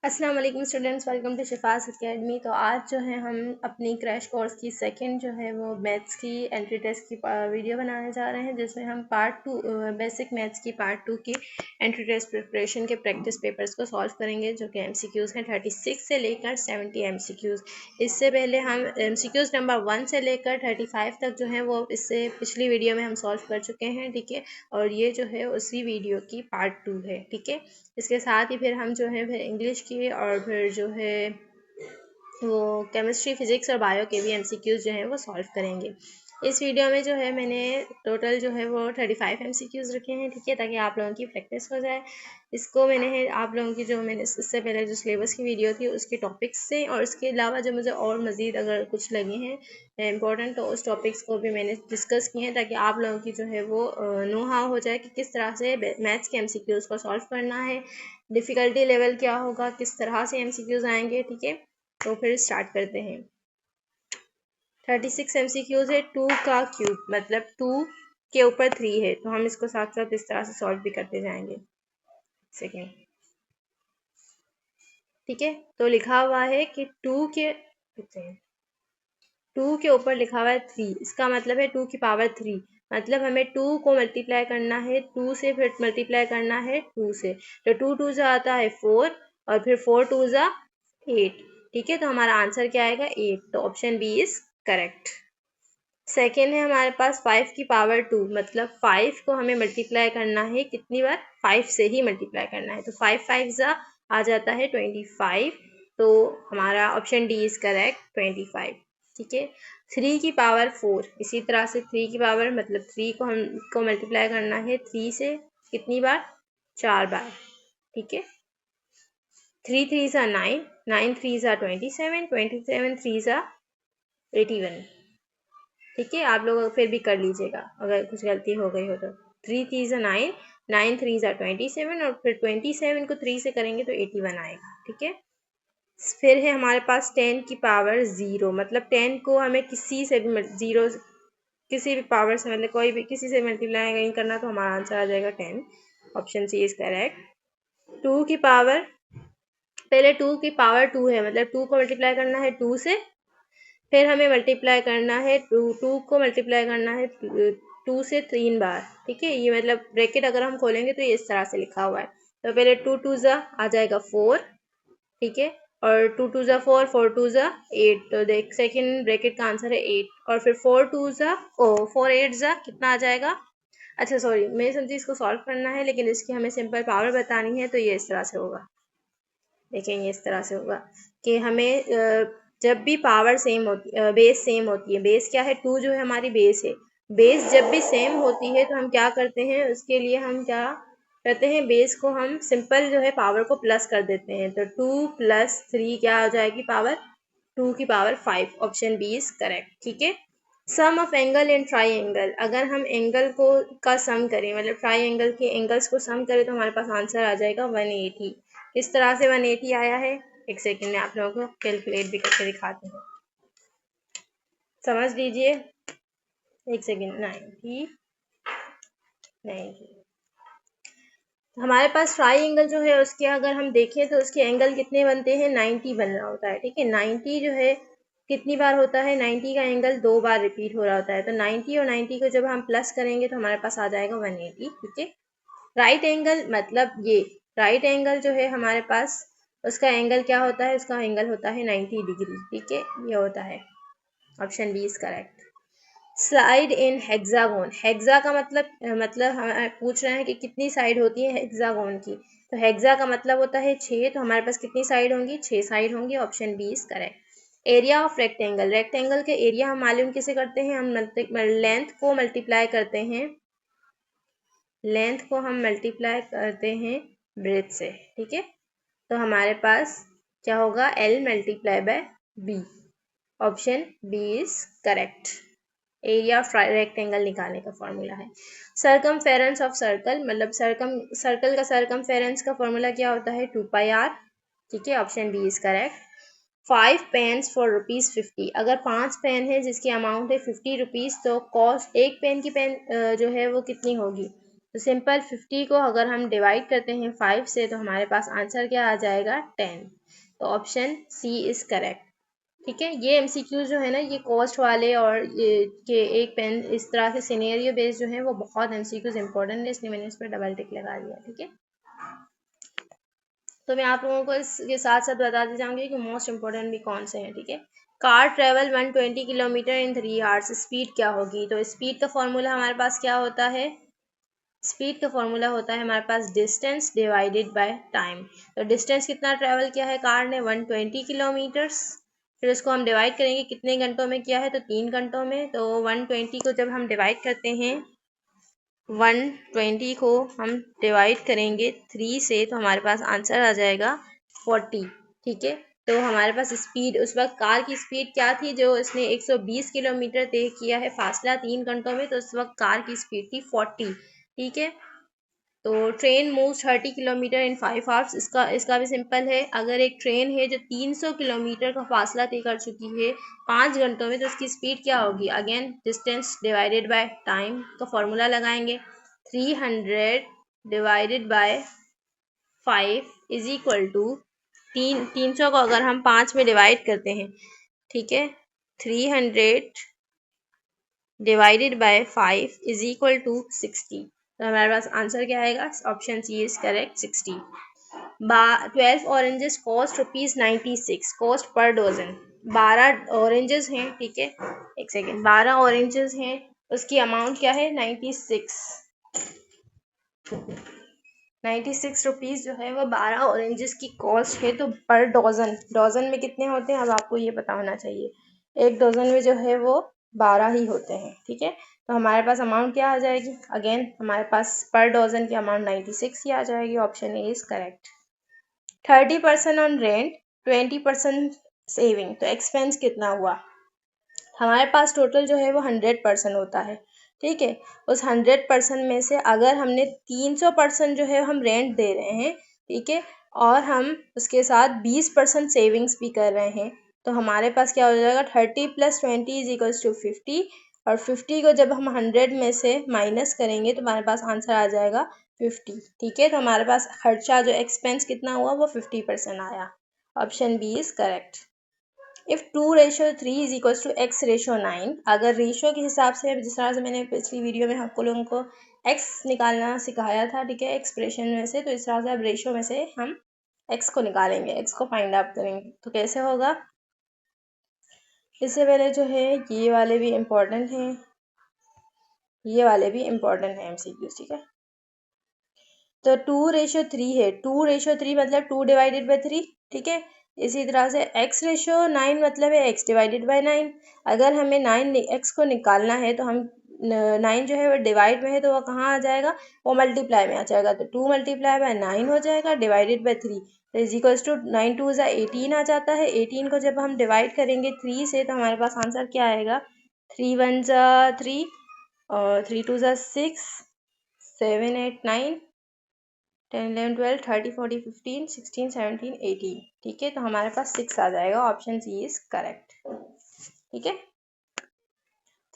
अस्सलाम वालेकुम students, welcome to शिफाज academy. तो आज जो है हम अपनी क्रैश कोर्स की सेकंड जो है वो मैथ्स की एंट्री टेस्ट की वीडियो बनाने जा रहे हैं, जिसमें हम पार्ट 2 बेसिक मैथ्स की पार्ट 2 की एंट्री टेस्ट प्रिपरेशन के प्रैक्टिस पेपर्स को सॉल्व करेंगे, जो कि एमसीक्यूज़ हैं 36 से लेकर 70 एमसीक्यूज़। इससे पहले हम एमसीक्यूज़ नंबर 1 से लेकर 35 तक जो है वो इससे पिछली वीडियो में हम सॉल्व कर चुके हैं, ठीक है। और ये जो है उसी वीडियो की पार्ट 2 है, ठीक है। इसके साथ ही फिर हम जो है फिर इंग्लिश की और फिर जो है वो केमिस्ट्री, फिजिक्स और बायो के भी एमसीक्यूज़ जो हैं वो सॉल्व करेंगे। इस वीडियो में जो है मैंने टोटल जो है वो 35 एमसीक्यूज़ रखे हैं, ठीक है, ताकि आप लोगों की प्रैक्टिस हो जाए। इसको मैंने आप लोगों की जो मैंने इससे पहले जो सिलेबस की वीडियो थी उसके टॉपिक्स से और इसके अलावा जो मुझे और मज़ीद अगर कुछ लगे हैं इंपॉर्टेंट, तो उस टॉपिक्स को भी मैंने डिस्कस किए हैं, ताकि आप लोगों की जो है वो नो हाउ हो जाए कि किस तरह से मैथ्स के एमसीक्यूज़ को सॉल्व करना है, डिफ़िकल्टी लेवल क्या होगा, किस तरह से एमसीक्यूज़ आएंगे, ठीक है। तो फिर स्टार्ट करते हैं। 36 एमसीक्यूज़ है, 2 का क्यूब मतलब 2 के ऊपर 3 है, तो हम इसको साथ साथ इस तरह से सॉल्व भी करते जाएंगे। सेकेंड, ठीक है। तो लिखा हुआ है कि 2 के ऊपर लिखा हुआ है 3, इसका मतलब है 2 की पावर 3, मतलब हमें 2 को मल्टीप्लाई करना है 2 से, फिर मल्टीप्लाई करना है 2 से, तो 2 2 जा आता है 4 और फिर 4 2 जा 8, ठीक है। तो हमारा आंसर क्या आएगा 8, तो option B is correct. Second है हमारे पास 5 की पावर 2, मतलब 5 को हमें मल्टीप्लाई करना है कितनी बार, 5 से ही मल्टीप्लाई करना है, तो 5 5 जा आ जाता है 25, तो हमारा ऑप्शन डी इज करेक्ट 25, ठीक है। 3 की पावर 4, इसी तरह से 3 की पावर मतलब 3 को हमको मल्टीप्लाई करना है 3 से कितनी बार, 4 बार, ठीक है। 3 3 ज़ा 9, 9 3 ज़ा 27, 27 3 ज़ा 81, ठीक है। आप लोग फिर भी कर लीजिएगा अगर कुछ गलती हो गई हो तो। 3 3 ज़ा 9, 9 3 ज़ा 27 और फिर 27 को 3 से करेंगे तो 81 आएगा, ठीक है। फिर है हमारे पास 10 की पावर 0, मतलब 10 को हमें किसी से भी ज़ीरो किसी भी पावर से, मतलब कोई भी किसी से मल्टीप्लाई नहीं करना, तो हमारा आंसर आ जाएगा 10, ऑप्शन सी इज करेक्ट। 2 की पावर, पहले 2 की पावर 2 है, मतलब 2 को मल्टीप्लाई करना है 2 से, फिर हमें मल्टीप्लाई करना है 2 को मल्टीप्लाई करना है 2 से 3 बार, ठीक है। ये मतलब ब्रैकेट अगर हम खोलेंगे तो ये इस तरह से लिखा हुआ है, तो पहले 2 2 ज़ा आ जाएगा 4, ठीक है, और 2 2 ज़ा 4, 4 2 ज़ा 8, तो देख सेकेंड ब्रैकेट का आंसर है 8, और फिर 4 2 ज़ा 4 8 ज़ा कितना आ जाएगा, अच्छा सॉरी मैं समझी इसको सॉल्व करना है, लेकिन इसकी हमें सिंपल पावर बतानी है, तो ये इस तरह से होगा। देखेंगे इस तरह से होगा कि हमें जब भी पावर सेम होती बेस सेम होती है, बेस क्या है 2 जो है हमारी बेस है, बेस जब भी सेम होती है तो हम क्या करते हैं, उसके लिए हम क्या करते हैं, बेस को हम सिंपल जो है पावर को प्लस कर देते हैं, तो 2 + 3 क्या हो जाएगी पावर, 2 की power 5, option B is correct, ठीक है। Sum of angle in triangle, अगर हम एंगल को का सम करें, मतलब ट्राई एंगल के एंगल्स को सम करें, तो हमारे पास आंसर आ जाएगा 180। किस तरह से 180 आया है, एक सेकेंड में आप लोगों को कैलकुलेट भी करके दिखाते हैं, समझ लीजिए। एक सेकेंड, 90 हमारे पास ट्राई एंगल जो है उसके अगर हम देखें तो उसके एंगल कितने बनते हैं, 90 बन रहा होता है, ठीक है। 90 जो है कितनी बार होता है, 90 का एंगल 2 बार रिपीट हो रहा होता है, तो 90 और 90 को जब हम प्लस करेंगे तो हमारे पास आ जाएगा 180, ठीक है। राइट एंगल मतलब ये राइट एंगल जो है हमारे पास उसका एंगल क्या होता है, उसका एंगल होता है 90 डिग्री, ठीक है, ये होता है, ऑप्शन बी इज करेक्ट। स्लाइड इन हेक्सागोन, हेक्सा का मतलब हम पूछ रहे हैं कि कितनी साइड होती है हेक्सागोन की, तो हेक्सा का मतलब होता है 6, तो हमारे पास कितनी साइड होंगी, 6 साइड होंगी, option B is correct. Area of rectangle, rectangle के एरिया हम मालूम कैसे करते हैं, हम लेंथ को मल्टीप्लाई करते हैं, लेंथ को हम मल्टीप्लाई करते हैं ब्रेथ से, ठीक है। तो हमारे पास क्या होगा, L multiply by B, option B is correct. Area of rectangle निकालने का फॉर्मूला है। सरकमफेरेंस ऑफ सर्कल, मतलब सर्कल का सरकमफेरेंस का फॉर्मूला क्या होता है, 2πr, ठीक है, option B is correct. 5 pens for ₹50, अगर 5 पेन है जिसकी अमाउंट है 50 रुपीज़, तो कॉस्ट एक पेन की पेन जो है वो कितनी होगी, तो सिंपल 50 को अगर हम डिवाइड करते हैं 5 से तो हमारे पास आंसर क्या आ जाएगा 10। तो ऑप्शन सी इज़ करेक्ट। ठीक है, ये एमसीक्यू जो है ना, ये कॉस्ट वाले और ये के एक पेन इस तरह के सिनेरियो बेस्ड जो है वो बहुत एमसीक्यूज इंपॉर्टेंट है, इसलिए मैंने इस पर डबल टिक लगा दिया। ठीक है, तो मैं आप लोगों को इसके साथ साथ बताते जाऊंगी कि मोस्ट इंपॉर्टेंट भी कौन से हैं। ठीक है, कार ट्रेवल 120 किलोमीटर इन 3 आवर्स, स्पीड क्या होगी? तो स्पीड का फॉर्मूला हमारे पास क्या होता है? स्पीड का फॉर्मूला होता है हमारे पास डिस्टेंस डिवाइडेड बाय टाइम। तो डिस्टेंस कितना ट्रेवल किया है कार ने? 120 किलोमीटर्स। फिर उसको हम डिवाइड करेंगे कितने घंटों में किया है? तो 3 घंटों में। तो 120 को जब हम डिवाइड करते हैं 120 को हम डिवाइड करेंगे 3 से तो हमारे पास आंसर आ जाएगा 40। ठीक है, तो हमारे पास स्पीड उस वक्त कार की स्पीड क्या थी? जो इसने 120 किलोमीटर तय किया है फासला 3 घंटों में, तो उस वक्त कार की स्पीड थी 40। ठीक है, तो ट्रेन मूव्स 30 किलोमीटर इन 5 आवर्स। इसका भी सिंपल है, अगर एक ट्रेन है जो 300 किलोमीटर का फासला तय कर चुकी है 5 घंटों में, तो उसकी स्पीड क्या होगी? Again distance divided by time का फॉर्मूला लगाएंगे। 300 divided by 5 is equal to 300 को अगर हम 5 में डिवाइड करते हैं, ठीक है, 300 divided by 5 is equal to 60। तो हमारे पास आंसर क्या आएगा? Option C is correct, 60। 12 oranges cost ₹96, cost per dozen. 12 oranges हैं, ठीक है, एक सेकेंड, 12 ऑरेंजेस हैं, उसकी अमाउंट क्या है? 96 रुपीज़ जो है वो 12 ऑरेंजेस की कॉस्ट है। तो पर डजन, डजन में कितने होते हैं अब आपको ये पता होना चाहिए। एक डजन में जो है वो 12 ही होते हैं। ठीक है, तो हमारे पास अमाउंट क्या आ जाएगी? अगेन हमारे पास पर डजन की अमाउंट 96 ही आ जाएगी। Option A is correct. 30% on rent, 20% saving. तो एक्सपेंस कितना हुआ? हमारे पास टोटल जो है वो 100% होता है। ठीक है, उस 100% में से अगर हमने 300% जो है हम रेंट दे रहे हैं, ठीक है, और हम उसके साथ 20% सेविंग्स भी कर रहे हैं, तो हमारे पास क्या हो जाएगा? 30 + 20 इज इक्वल्स टू 50। और 50 को जब हम 100 में से माइनस करेंगे तो हमारे पास आंसर आ जाएगा 50। ठीक है, तो हमारे पास खर्चा जो एक्सपेंस कितना हुआ वो 50% आया। Option B is correct. If 2:3 is equals to x/9, अगर रेशियो के हिसाब से, जिस तरह से मैंने पिछली वीडियो में आपको लोगों को x निकालना सिखाया था, ठीक है, एक्सप्रेशन में से, तो इस तरह से अब रेशियो में से हम x को निकालेंगे, x को फाइंड आउट करेंगे। तो कैसे होगा? इससे पहले जो है ये वाले भी इम्पोर्टेंट हैं, ये वाले भी इम्पोर्टेंट हैं MCQs। ठीक है, तो 2:3 है, 2:3 मतलब 2 डिवाइडेड बाई 3। ठीक है, इसी तरह से x/9 मतलब है x डिवाइडेड बाई 9। अगर हमें 9 x को निकालना है तो हम 9 जो है वो डिवाइड में है तो वो कहाँ आ जाएगा? वो मल्टीप्लाई में आ जाएगा। तो 2 × 9 हो जाएगा डिवाइडेड बाई 3, तो इज इक्वल्स टू 9 2 18 आ जाता है। 18 को जब हम डिवाइड करेंगे 3 से तो हमारे पास आंसर क्या आएगा? 3 1 3 और 3 2 6, 7 8 9, 10 11 12 13 14 15 16 17 18। ठीक है, तो हमारे पास 6 आ जाएगा। Option C is correct. ठीक है,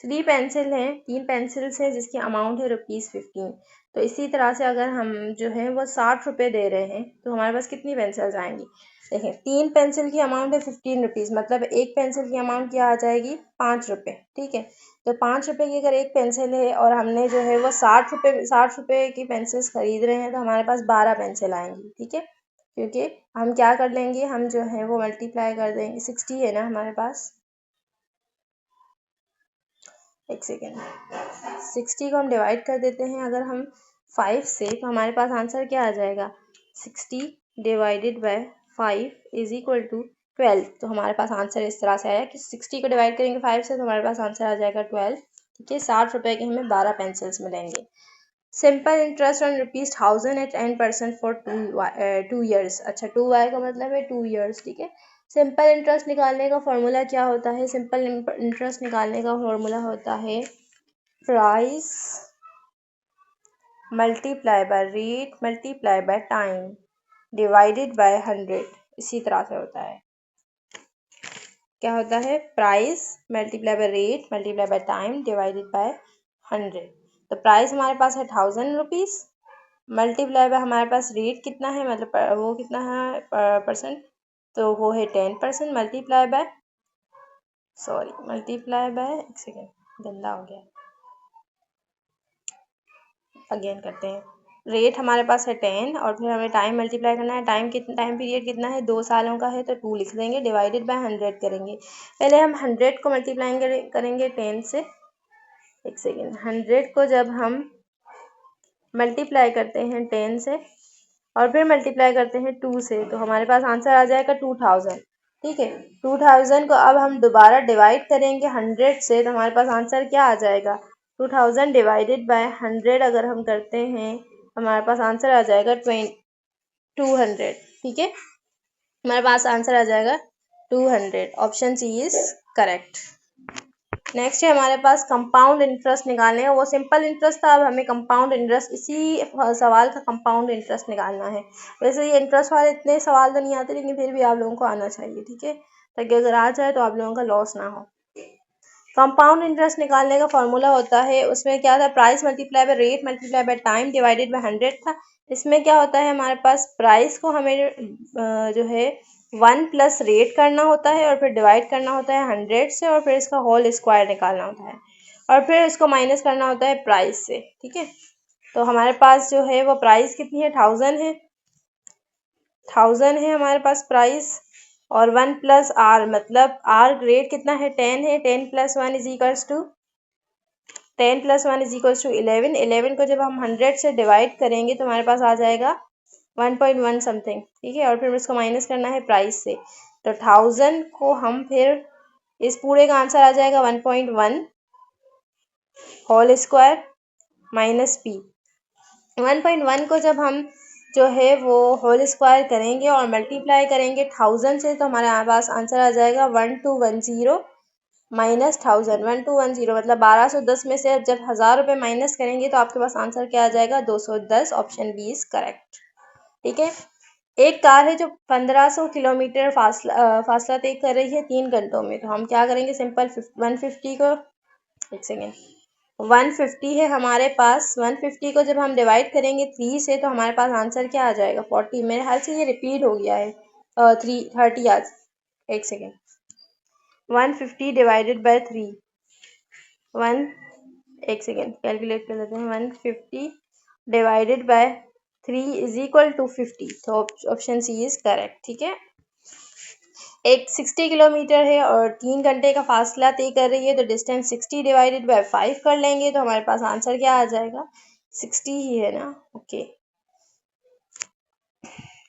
3 पेंसिल हैं, 3 पेंसिल्स हैं जिसकी अमाउंट है ₹15। तो इसी तरह से अगर हम जो है वो 60 रुपये दे रहे हैं तो हमारे पास कितनी पेंसिल्स आएंगी? देखें, 3 पेंसिल की अमाउंट है ₹15, मतलब एक पेंसिल की अमाउंट क्या आ जाएगी? 5 रुपये। ठीक है, तो 5 रुपये की अगर एक पेंसिल है और हमने जो है वो 60 रुपये की पेंसिल्स खरीद रहे हैं तो हमारे पास 12 पेंसिल आएंगी। ठीक है, क्योंकि हम क्या कर लेंगे, हम जो है वो मल्टीप्लाई कर देंगे। 60 है ना हमारे पास, एक सेकेंड, 60 को हम डिवाइड कर देते हैं अगर हम 5 से, तो हमारे पास आंसर क्या आ जाएगा? 60 divided by 5 is equal to 12। तो हमारे पास आंसर इस तरह से आया कि 60 को डिवाइड करेंगे 5 से तो हमारे पास आंसर आ जाएगा 12। ठीक है, 60 रुपये के हमें 12 पेंसिल्स मिलेंगे। Simple interest on ₹1000 at 10% for 2 years. अच्छा, 2y का मतलब है 2 ईयर्स। ठीक है, सिंपल इंटरेस्ट निकालने का फॉर्मूला क्या होता है? सिंपल इंटरेस्ट निकालने का फॉर्मूला होता है price multiply by rate multiply by time divided by 100। इसी तरह से होता है, क्या होता है? Price multiply by rate multiply by time divided by 100। तो प्राइस हमारे पास है 1000 रुपीज़, मल्टीप्लाई बाय हमारे पास रेट कितना है, मतलब वो कितना है परसेंट, तो वो है 10%, मल्टीप्लाई बाय एक सेकेंड गंदा हो गया, अगेन करते हैं। रेट हमारे पास है 10 और फिर हमें टाइम मल्टीप्लाई करना है। टाइम पीरियड कितना है, 2 सालों का है, तो 2 लिख देंगे, डिवाइडेड बाय 100 करेंगे। पहले हम 100 को मल्टीप्लाई करेंगे 10 से। एक सेकेंड, 100 को जब हम मल्टीप्लाई करते हैं 10 से और फिर मल्टीप्लाई करते हैं 2 से, तो हमारे पास आंसर आ जाएगा 2000। ठीक है, 2000 को अब हम दोबारा डिवाइड करेंगे 100 से, तो हमारे पास आंसर क्या आ जाएगा, 2000 डिवाइडेड बाय 100 अगर हम करते हैं हमारे पास आंसर आ जाएगा 200। ठीक है, हमारे पास आंसर आ जाएगा 200, option C is correct. Next है हमारे पास कंपाउंड इंटरेस्ट निकालने का। वो सिंपल इंटरेस्ट था, अब हमें कंपाउंड इंटरेस्ट, इसी सवाल का कंपाउंड इंटरेस्ट निकालना है। वैसे ये इंटरेस्ट वाले इतने सवाल तो नहीं आते, लेकिन फिर भी आप लोगों को आना चाहिए, ठीक है, ताकि अगर आ जाए तो आप लोगों का लॉस ना हो। कंपाउंड इंटरेस्ट निकालने का फॉर्मूला होता है, उसमें क्या था, price multiply by rate multiply by time divided by 100 था। इसमें क्या होता है, हमारे पास प्राइस को हमें जो है 1 प्लस रेट करना होता है और फिर डिवाइड करना होता है 100 से और फिर इसका होल स्क्वायर निकालना होता है और फिर इसको माइनस करना होता है प्राइस से। ठीक है, तो हमारे पास जो है वो प्राइस कितनी है, 1000 है, 1000 है हमारे पास प्राइस, और 1 प्लस आर, मतलब आर रेट कितना है, 10 है, 10 प्लस 1 इज इक्वल्स टू 11। 11 को जब हम 100 से डिवाइड करेंगे तो हमारे पास आ जाएगा 1.1 समथिंग। ठीक है, और फिर उसको माइनस करना है प्राइस से, तो 1000 को हम फिर इस पूरे का आंसर आ जाएगा 1.1 होल स्क्वायर माइनस पी। 1.1 को जब हम जो है वो होल स्क्वायर करेंगे और मल्टीप्लाई करेंगे 1000 से, तो हमारे पास आंसर आ जाएगा 1210 माइनस 1000। 1210 मतलब 1210 में से अब जब 1000 रुपये माइनस करेंगे तो आपके पास आंसर क्या आ जाएगा, 210, ऑप्शन बी इज करेक्ट। ठीक है, एक कार है जो 1500 किलोमीटर फासला तय कर रही है 3 घंटों में, तो हम क्या करेंगे, सिंपल 150 को, एक सेकेंड, 150 है हमारे पास, 150 को जब हम डिवाइड करेंगे 3 से, तो हमारे पास आंसर क्या आ जाएगा, 40। मेरे ख्याल से ये रिपीट हो गया है 30 आज, एक सेकेंड, 150 डिवाइडेड बाय 3, एक सेकेंड कैलकुलेट कर लेते हैं, 150 divided by 3 is equal to 50, तो ऑप्शन सी इज करेक्ट। ठीक है, एक 60 किलोमीटर है और 3 घंटे का फासला तय कर रही है, तो डिस्टेंस 60 डिवाइडेड बाय 5 कर लेंगे, तो हमारे पास आंसर क्या आ जाएगा, 60 ही है ना, ओके,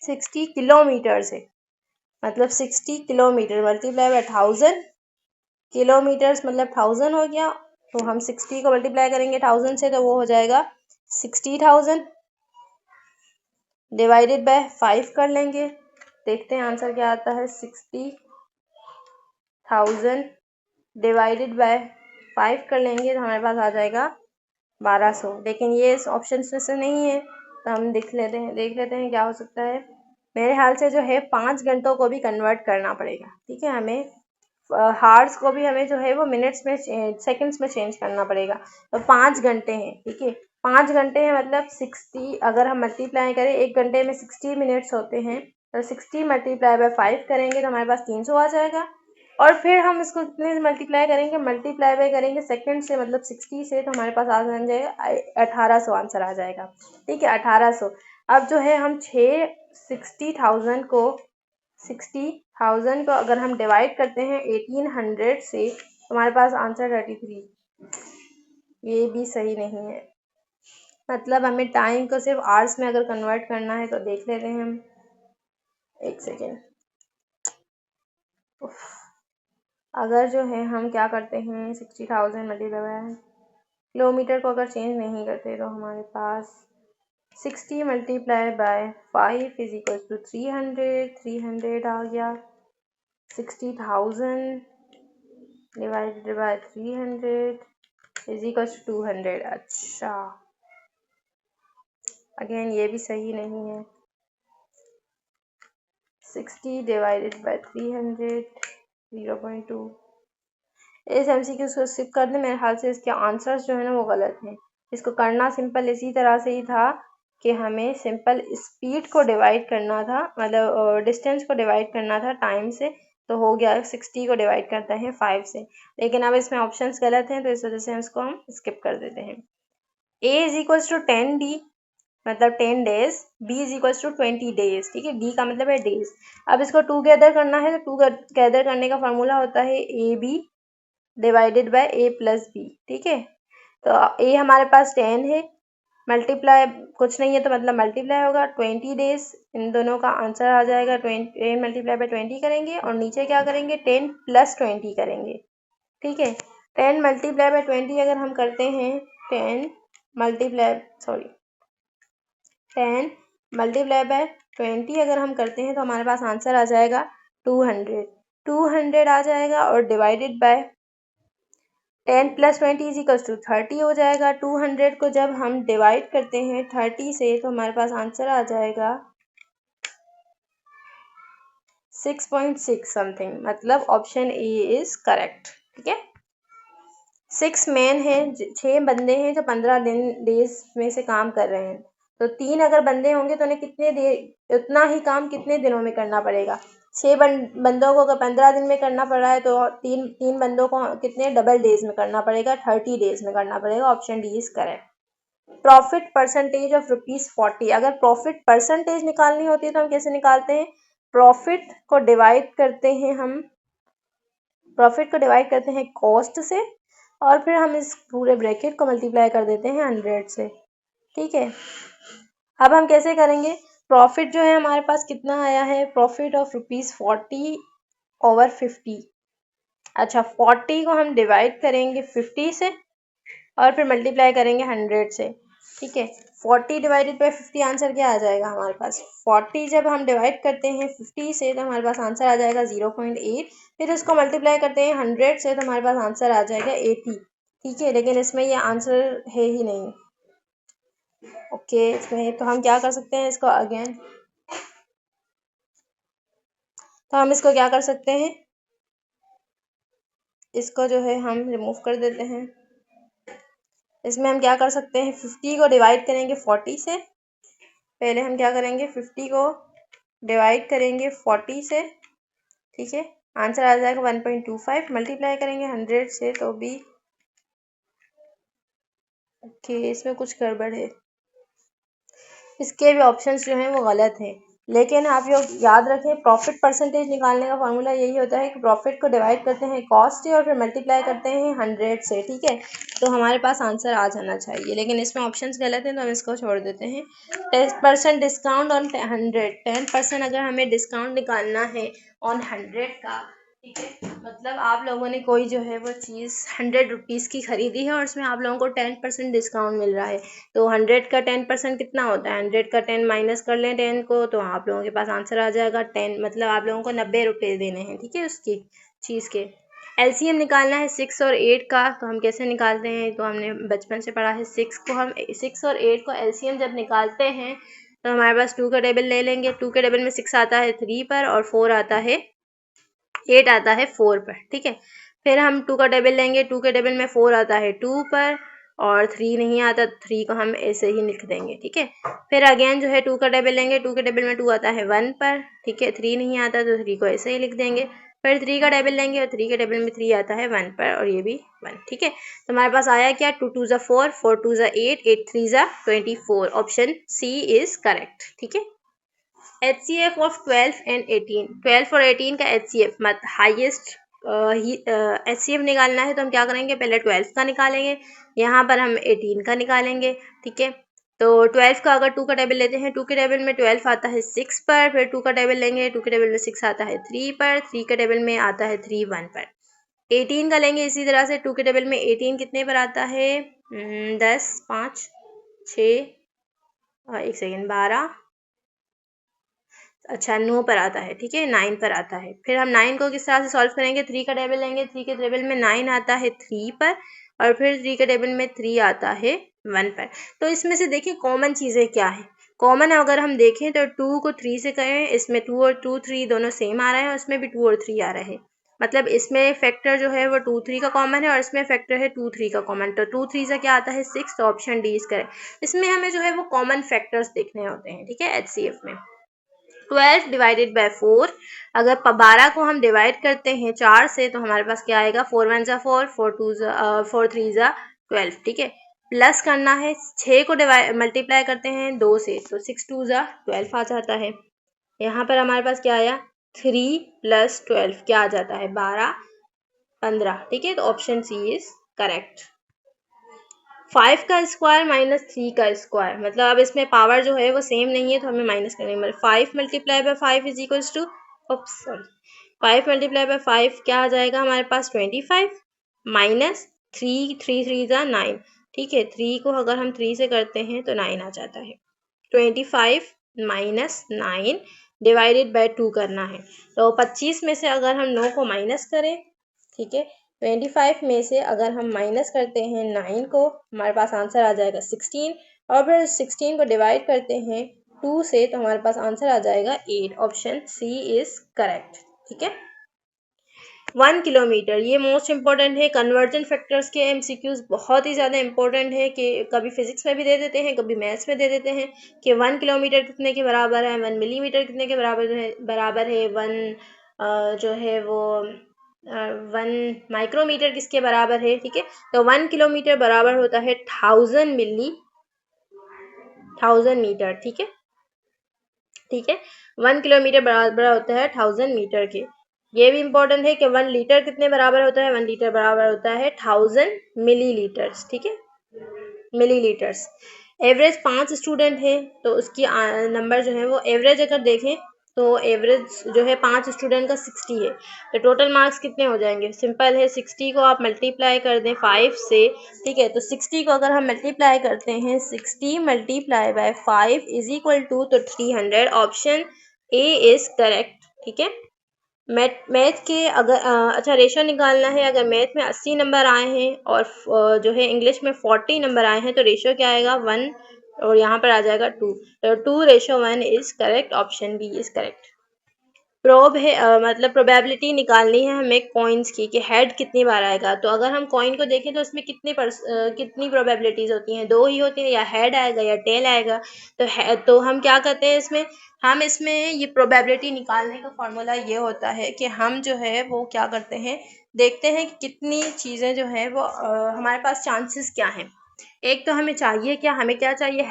60 किलोमीटर से, मतलब 60 किलोमीटर मल्टीप्लाई बाय 1000 किलोमीटर्स, मतलब 1000 हो गया, तो हम 60 को मल्टीप्लाई करेंगे 1000 से, तो वो हो जाएगा 60,000 डिवाइडेड बाय 5 कर लेंगे, देखते हैं आंसर क्या आता है, 60,000 डिवाइडेड बाय 5 कर लेंगे, तो हमारे पास आ जाएगा 1200, लेकिन ये इस ऑप्शन में से नहीं है, तो हम देख लेते हैं क्या हो सकता है। मेरे ख्याल से जो है 5 घंटों को भी कन्वर्ट करना पड़ेगा। ठीक है, हमें हार्स को भी हमें जो है वो मिनट्स में सेकंड्स में चेंज करना पड़ेगा, तो 5 घंटे हैं। ठीक है, 5 घंटे हैं, मतलब 60 अगर हम मल्टीप्लाई करें, 1 घंटे में 60 मिनट्स होते हैं, तो 60 मल्टीप्लाई बाय 5 करेंगे तो हमारे पास 300 आ जाएगा, और फिर हम इसको कितने से मल्टीप्लाई करेंगे, मल्टीप्लाई बाय करेंगे सेकंड से, मतलब 60 से, तो हमारे पास आ जाएगा 1800 आंसर आ जाएगा। ठीक है, 1800। अब जो है हम 60,000 को अगर हम डिवाइड करते हैं 1800 से, तो हमारे पास आंसर 33, ये भी सही नहीं है, मतलब हमें टाइम को सिर्फ आवर्स में अगर कन्वर्ट करना है, तो देख लेते हैं हम, एक सेकेंड, अगर जो है हम क्या करते हैं 60,000 मल्टीप्लाई किलोमीटर को अगर चेंज नहीं करते, तो हमारे पास 60 multiply by 5 is equal to 300 आ गया, 60,000 divided by 300 is equal to 200। अच्छा, अगेन ये भी सही नहीं है, 60 डिवाइडेड बाय 300 0.2। इस MCQ को स्किप कर दें, मेरे ख्याल से इसके आंसर्स जो है ना वो गलत हैं। इसको करना सिंपल इसी तरह से ही था कि हमें सिंपल स्पीड को डिवाइड करना था, मतलब डिस्टेंस को डिवाइड करना था टाइम से, तो हो गया 60 को डिवाइड करते हैं 5 से। लेकिन अब इसमें ऑप्शंस गलत हैं तो इस वजह से इसको हम स्किप कर देते हैं। a is equals to 10d मतलब 10 days, b is equals to 20 days, ठीक है, d का मतलब है डेज। अब इसको टूगेदर करना है तो टूगेदर करने का फॉर्मूला होता है A B divided by a plus B, ठीक है। तो a हमारे पास 10 है, मल्टीप्लाई कुछ नहीं है तो मतलब मल्टीप्लाई होगा 20 डेज, इन दोनों का आंसर आ जाएगा 10 मल्टीप्लाई बाय 20 करेंगे और नीचे क्या करेंगे 10 प्लस 20 करेंगे, ठीक है। 10 मल्टीप्लाई बाय 20 अगर हम करते हैं 10 मल्टीप्लाई बाय 20 अगर हम करते हैं तो हमारे पास आंसर आ जाएगा 200 आ जाएगा, और divided by 10 plus 20 is equals to 30 हो जाएगा। 200 को जब हम डिवाइड करते हैं 30 से तो हमारे पास आंसर आ जाएगा 6.6 समथिंग, मतलब ऑप्शन ए इज करेक्ट, ठीक है। 6 मैन है, 6 बंदे हैं जो 15 डेज में से काम कर रहे हैं, तो 3 अगर बंदे होंगे तो उन्हें कितने देर उतना ही काम कितने दिनों में करना पड़ेगा। 6 बंदों को अगर 15 दिन में करना पड़ रहा है तो तीन बंदों को कितने डबल डेज में करना पड़ेगा, 30 डेज में करना पड़ेगा। Option D is correct. Profit percentage of ₹40, अगर प्रॉफिट परसेंटेज निकालनी होती है तो हम कैसे निकालते हैं, प्रॉफिट को डिवाइड करते हैं कॉस्ट से, और फिर हम इस पूरे ब्रैकेट को मल्टीप्लाई कर देते हैं 100 से, ठीक है। अब हम कैसे करेंगे, प्रॉफिट जो है हमारे पास कितना आया है, प्रॉफिट ऑफ ₹40 ओवर 50। अच्छा, 40 को हम डिवाइड करेंगे 50 से और फिर मल्टीप्लाई करेंगे 100 से, ठीक है। 40 डिवाइडेड बाई 50 आंसर क्या आ जाएगा हमारे पास, 40 जब हम डिवाइड करते हैं 50 से तो हमारे पास आंसर आ जाएगा 0.8, फिर इसको मल्टीप्लाई करते हैं 100 से तो हमारे पास आंसर आ जाएगा 80, ठीक है। लेकिन इसमें ये आंसर है ही नहीं, ओके। इसमें तो हम क्या कर सकते हैं, इसको अगेन तो हम इसको क्या कर सकते हैं, इसको जो है हम रिमूव कर देते हैं। इसमें हम क्या कर सकते हैं, 50 को डिवाइड करेंगे 40 से, पहले हम क्या करेंगे 50 को डिवाइड करेंगे 40 से, ठीक है, आंसर आ जाएगा 1.25, मल्टीप्लाई करेंगे 100 से तो भी ओके, इसमें कुछ गड़बड़ है, इसके भी ऑप्शंस जो हैं वो गलत हैं। लेकिन आप लोग याद रखें, प्रॉफिट परसेंटेज निकालने का फॉर्मूला यही होता है कि प्रॉफिट को डिवाइड करते हैं कॉस्ट से और फिर मल्टीप्लाई करते हैं 100 से, ठीक है। तो हमारे पास आंसर आ जाना चाहिए, लेकिन इसमें ऑप्शंस गलत हैं तो हम इसको छोड़ देते हैं। 10% डिस्काउंट ऑन 100, 10% अगर हमें डिस्काउंट निकालना है ऑन 100 का, ठीक है, मतलब आप लोगों ने कोई जो है वो चीज़ 100 रुपीज़ की खरीदी है और उसमें आप लोगों को 10% डिस्काउंट मिल रहा है, तो 100 का 10% कितना होता है, 100 का 10 माइनस कर लें 10 को तो आप लोगों के पास आंसर आ जाएगा 10, मतलब आप लोगों को 90 रुपये देने हैं, ठीक है, उसकी चीज़ के। LCM निकालना है 6 और 8 का, तो हम कैसे निकालते हैं, तो हमने बचपन से पढ़ा है 6 और 8 को LCM जब निकालते हैं तो हमारे पास 2 का टेबल ले लेंगे, 2 के टेबल में 6 आता है 3 पर और 4 आता है 8 आता है 4 पर, ठीक है। फिर हम 2 का टेबल लेंगे, 2 के टेबल में 4 आता है 2 पर और 3 नहीं आता, 3 को हम ऐसे ही लिख देंगे, ठीक है। फिर अगेन जो है 2 का टेबल लेंगे, 2 के टेबल में 2 आता है 1 पर, ठीक है, 3 नहीं आता तो 3 को ऐसे ही लिख देंगे। फिर 3 का टेबल लेंगे और 3 के टेबल में 3 आता है 1 पर और ये भी 1, ठीक है। तो हमारे पास आया क्या, 2 2 ज़ा 4, 4 2 ज़ा 8, 8 3 ज़ा 24, ऑप्शन सी इज करेक्ट, ठीक है। HCF ऑफ 12 एंड 18, 12 और 18 का HCF मत हाईएस्ट HCF निकालना है तो हम क्या करेंगे, पहले 12 का निकालेंगे, यहाँ पर हम 18 का निकालेंगे, ठीक है। तो 12 का अगर 2 का टेबल लेते हैं, 2 के टेबल में 12 आता है 6 पर, फिर 2 का टेबल लेंगे, 2 के टेबल में 6 आता है 3 पर, 3 के टेबल में आता है 3 1 पर। 18 का लेंगे इसी तरह से, 2 के टेबल में 18 कितने पर आता है, 10 5 6 एक सेकेंड 12, अच्छा 9 पर आता है, ठीक है, 9 पर आता है। फिर हम 9 को किस तरह से सॉल्व करेंगे, 3 का टेबल लेंगे, 3 के टेबल में 9 आता है 3 पर और फिर 3 के टेबल में 3 आता है 1 पर। तो इसमें से देखिए कॉमन चीज़ें क्या है, कॉमन अगर हम देखें तो 2 को 3 से करें, इसमें 2 और 2 3 दोनों सेम आ रहे हैं और इसमें भी 2 और 3 आ रहे हैं, मतलब इसमें फैक्टर जो है वो 2 3 का कॉमन है और इसमें फैक्टर है 2 3 का कॉमन, तो 2 3 से क्या आता है 6, तो ऑप्शन डी इज करेक्ट। इसमें हमें जो है वो कॉमन फैक्टर्स देखने होते हैं, ठीक है, एचसीएफ में। 12 डिवाइडेड बाय 4, अगर 12 को हम डिवाइड करते हैं 4 से तो हमारे पास क्या आएगा, 4 1 जा 4, 4 3 जा 12, ठीक है। प्लस करना है, 6 को डिवाइड मल्टीप्लाई करते हैं 2 से तो 6 2 जा 12 आ जाता है। यहाँ पर हमारे पास क्या आया, 3 + 12 क्या आ जाता है, 12 15, ठीक है, तो ऑप्शन सी इज करेक्ट। 5 का स्क्वायर माइनस 3 का स्क्वायर, मतलब अब इसमें पावर जो है वो सेम नहीं है तो हमें माइनस करनी है। 5 multiply by 5 is equals to, sorry 5 multiply by 5 क्या आ जाएगा हमारे पास 25 माइनस 3 3 3 जा 9, ठीक है, 3 को अगर हम 3 से करते हैं तो 9 आ जाता है। 25 माइनस 9 डिवाइडेड बाय 2 करना है, तो 25 में से अगर हम 9 को माइनस करें, ठीक है, 25 में से अगर हम माइनस करते हैं 9 को, हमारे पास आंसर आ जाएगा 16, और फिर 16 को डिवाइड करते हैं 2 से तो हमारे पास आंसर आ जाएगा 8, ऑप्शन सी इज करेक्ट, ठीक है। 1 किलोमीटर, ये मोस्ट इंपॉर्टेंट है, कन्वर्जन फैक्टर्स के एमसीक्यूज बहुत ही ज़्यादा इंपॉर्टेंट है कि कभी फिजिक्स में भी दे देते हैं, कभी मैथ्स में दे देते हैं कि 1 किलोमीटर कितने के बराबर है, 1 मिलीमीटर कितने के बराबर है 1 जो है वो 1 माइक्रोमीटर किसके बराबर है, ठीक है। तो 1 किलोमीटर बराबर होता है 1000 मीटर, ठीक है, ठीक है, 1 किलोमीटर बराबर होता है 1000 मीटर के। ये भी इंपॉर्टेंट है कि 1 लीटर कितने बराबर होता है, 1 लीटर बराबर होता है 1000 मिलीलीटर्स, ठीक है, मिलीलीटर्स। एवरेज 5 स्टूडेंट है तो उसकी नंबर जो है वो एवरेज अगर देखें तो एवरेज जो है 5 स्टूडेंट का 60 है, तो टोटल मार्क्स कितने हो जाएंगे, सिंपल है, 60 को आप मल्टीप्लाई कर दें 5 से, ठीक है, तो 60 को अगर हम मल्टीप्लाई करते हैं 60 multiply by 5 is equal to तो 300, ऑप्शन ए इज करेक्ट, ठीक है। मैथ के अगर अच्छा रेशो निकालना है, अगर मैथ में 80 नंबर आए हैं और जो है इंग्लिश में 40 नंबर आए हैं तो रेशो क्या आएगा 1 और यहाँ पर आ जाएगा 2, तो 2:1 is correct, option B is correct. Prob है मतलब प्रोबेबिलिटी निकालनी है हमें कॉइन्स की कि हेड कितनी बार आएगा, तो अगर हम कॉइन को देखें तो इसमें कितनी प्रोबेबिलिटीज होती हैं, 2 ही होती हैं, या हेड आएगा या टेल आएगा, तो हम क्या करते हैं इसमें, हम इसमें ये प्रोबेबिलिटी निकालने का फॉर्मूला ये होता है कि हम जो है वो क्या करते हैं, देखते हैं कि कितनी चीज़ें जो है वो हमारे पास चांसेस क्या हैं। एक तो हमें चाहिए क्या, हमें क्या चाहिए,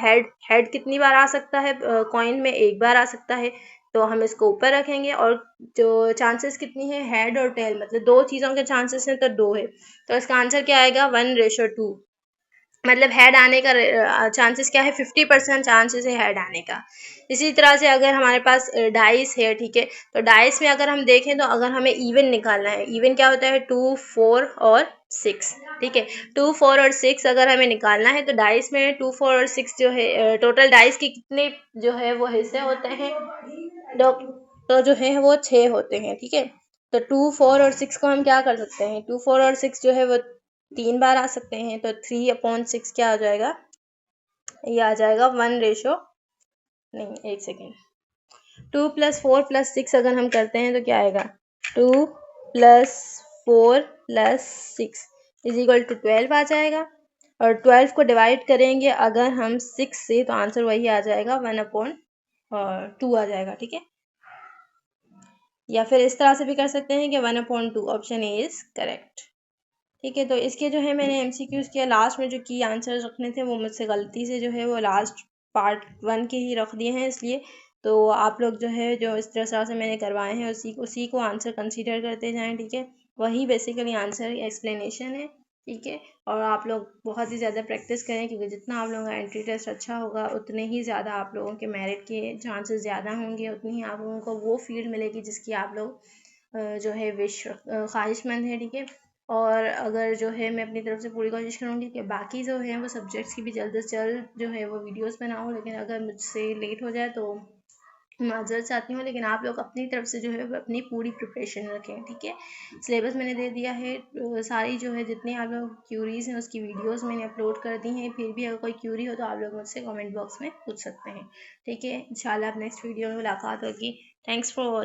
हेड कितनी बार आ सकता है कॉइन में, एक बार आ सकता है, तो हम इसको ऊपर रखेंगे, और जो चांसेस कितनी है हेड और टेल, मतलब 2 चीज़ों के चांसेस हैं तो 2 है, तो इसका आंसर क्या आएगा 1:2, मतलब हेड आने का चांसेस क्या है 50% चांसेस है हेड आने का। इसी तरह से अगर हमारे पास डाइस है, ठीक है, तो डाइस में अगर हम देखें तो अगर हमें इवन निकालना है, इवन क्या होता है 2 4 और 6, ठीक है, 2 4 और 6 अगर हमें निकालना है तो डाइस में 2 4 और 6 जो है टोटल डाइस के कितने जो है वो हिस्से होते हैं, तो जो है वो 6 होते हैं, ठीक है, तो 2 4 और 6 को हम क्या कर सकते हैं, 2 4 और 6 जो है वो 3 बार आ सकते हैं, तो 3/6 क्या आ जाएगा, ये आ जाएगा 1 नहीं, एक सेकेंड, 2 + 4 + 6 अगर हम करते हैं तो क्या आएगा, 2 + 4 + 6 इज इक्वल टू 12 आ जाएगा, और 12 को डिवाइड करेंगे अगर हम 6 से तो आंसर वही आ जाएगा 1/2 आ जाएगा, ठीक है, या फिर इस तरह से भी कर सकते हैं कि 1/2, ऑप्शन ए इज करेक्ट, ठीक है। तो इसके जो है मैंने एमसीक्यूज किया, लास्ट में जो की आंसर रखने थे वो मुझसे गलती से जो है वो लास्ट पार्ट 1 के ही रख दिए हैं, इसलिए तो आप लोग जो है जो इस तरह से मैंने करवाए हैं उसी को आंसर कंसीडर करते जाएं, ठीक है, वही बेसिकली आंसर एक्सप्लेनेशन है, ठीक है, और आप लोग बहुत ही ज़्यादा प्रैक्टिस करें क्योंकि जितना आप लोगों का एंट्री टेस्ट अच्छा होगा उतने ही ज़्यादा आप लोगों के मेरिट के चांसेस ज़्यादा होंगे, उतनी ही आप लोगों को वो फील्ड मिलेगी जिसकी आप लोग जो है विश ख्वाहिशमंद है, ठीक है। और अगर जो है मैं अपनी तरफ से पूरी कोशिश करूँगी कि बाकी जो है वो सब्जेक्ट्स की भी जल्द से जल्द जो है वो वीडियोस बनाऊँ, लेकिन अगर मुझसे लेट हो जाए तो माजरत चाहती हूँ, लेकिन आप लोग अपनी तरफ से जो है अपनी पूरी प्रिपरेशन रखें, ठीक है। सिलेबस मैंने दे दिया है, सारी जो है जितनी आप लोग क्यूरीज हैं उसकी वीडियोस मैंने अपलोड कर दी हैं, फिर भी अगर कोई क्यूरी हो तो आप लोग मुझसे कमेंट बॉक्स में पूछ सकते हैं, ठीक है। इंशाल्लाह अब नेक्स्ट वीडियो में मुलाकात होगी। Thanks for watching.